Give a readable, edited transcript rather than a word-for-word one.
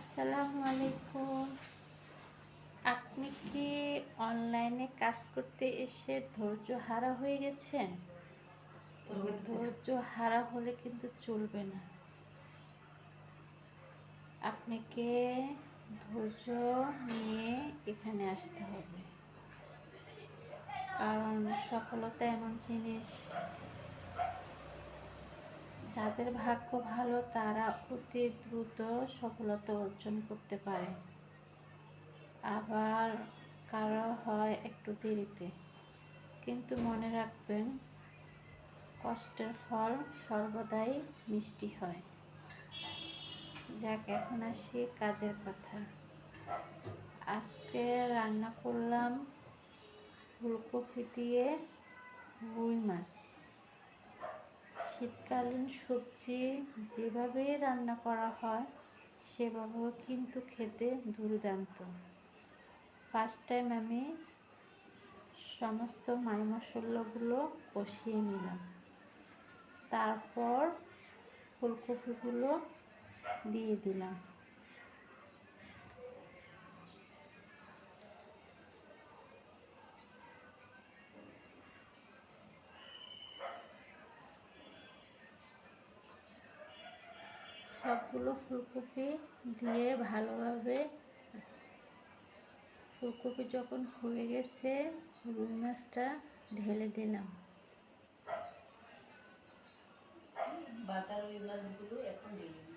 আসসালামু আলাইকুম। আপনি কি অনলাইনে কাজ করতে এসে ধৈর্য হারা হয়ে গেছেন? ধৈর্য হারা হলে কিন্তু চলবে না। আপনাকে ধৈর্য নিয়ে এখানে আসতে হবে। কারণ সফলতা এমন জিনিস, যাদের ভাগ্য ভালো তারা অতি দ্রুত সফলতা অর্জন করতে পারে। আবার কারো হয় একটু দেরিতে। কিন্তু মনে রাখবেন, কষ্টের ফল সর্বদাই মিষ্টি হয়। যাক, এখন আসি কাজের কথা। আজকে রান্না করলাম ফুলকপি দিয়ে রুই মাছ। শীতকালীন সবজি যেভাবেই রান্না করা হয় সেভাবেও কিন্তু খেতে দুর্দান্ত। ফার্স্ট টাইম আমি সমস্ত মাই মশলাগুলো কষিয়ে নিলাম, তারপর ফুলকপিগুলো দিয়ে দিলাম। সবগুলো ফুলকপি দিয়ে ভালোভাবে, ফুলকপি যখন হয়ে গেছে রুই মাছটা ঢেলে দিলাম। বাজার ওই মাছগুলো এখন দিয়ে দিন।